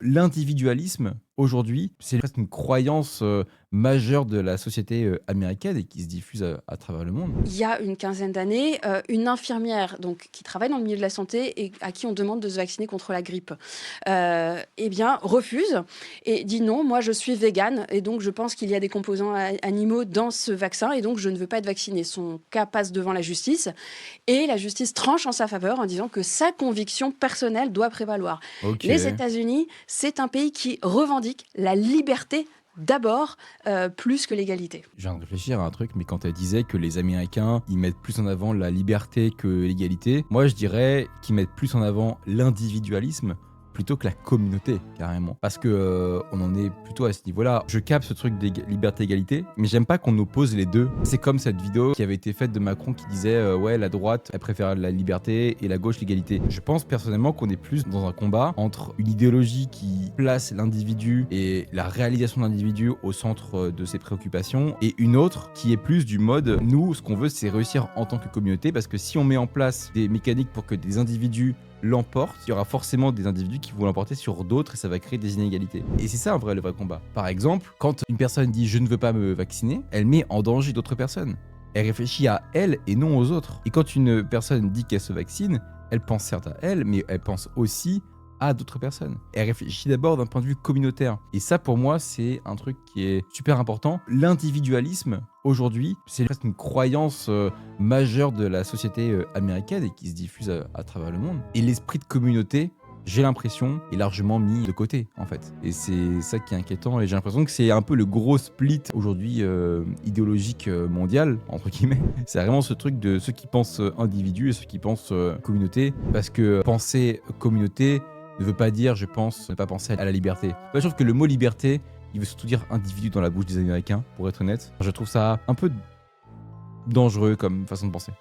L'individualisme, aujourd'hui, c'est presque une croyance, majeure de la société, américaine et qui se diffuse à travers le monde. Il y a une quinzaine d'années, une infirmière donc qui travaille dans le milieu de la santé et à qui on demande de se vacciner contre la grippe, et bien refuse et dit: «Non, moi je suis végane et donc je pense qu'il y a des composants a animaux dans ce vaccin et donc je ne veux pas être vaccinée». Son cas passe devant la justice et la justice tranche en sa faveur en disant que sa conviction personnelle doit prévaloir. Les OK. États-Unis, c'est un pays qui revendique la liberté d'abord, plus que l'égalité. Je viens de réfléchir à un truc, mais quand elle disait que les Américains, ils mettent plus en avant la liberté que l'égalité, moi je dirais qu'ils mettent plus en avant l'individualisme plutôt que la communauté, carrément. Parce que on en est plutôt à ce niveau-là. Je capte ce truc de liberté-égalité, mais j'aime pas qu'on oppose les deux. C'est comme cette vidéo qui avait été faite de Macron qui disait ouais, la droite, elle préfère la liberté et la gauche, l'égalité. Je pense personnellement qu'on est plus dans un combat entre une idéologie qui place l'individu et la réalisation de l'individu au centre de ses préoccupations et une autre qui est plus du mode nous, ce qu'on veut, c'est réussir en tant que communauté parce que si on met en place des mécaniques pour que des individus l'emporte, il y aura forcément des individus qui vont l'emporter sur d'autres et ça va créer des inégalités. Et c'est ça le vrai combat. Par exemple, quand une personne dit je ne veux pas me vacciner, elle met en danger d'autres personnes. Elle réfléchit à elle et non aux autres. Et quand une personne dit qu'elle se vaccine, elle pense certes à elle, mais elle pense aussi à d'autres personnes. Elle réfléchit d'abord d'un point de vue communautaire. Et ça, pour moi, c'est un truc qui est super important. L'individualisme, aujourd'hui, c'est presque une croyance majeure de la société américaine et qui se diffuse à travers le monde. Et l'esprit de communauté, j'ai l'impression, est largement mis de côté, en fait. Et c'est ça qui est inquiétant. Et j'ai l'impression que c'est un peu le gros split aujourd'hui idéologique mondial, entre guillemets. C'est vraiment ce truc de ceux qui pensent individu et ceux qui pensent communauté. Parce que penser communauté ne veut pas dire, je pense, ne pas penser à la liberté. Je trouve que le mot liberté, il veut surtout dire individu dans la bouche des Américains, pour être honnête. Je trouve ça un peu dangereux comme façon de penser.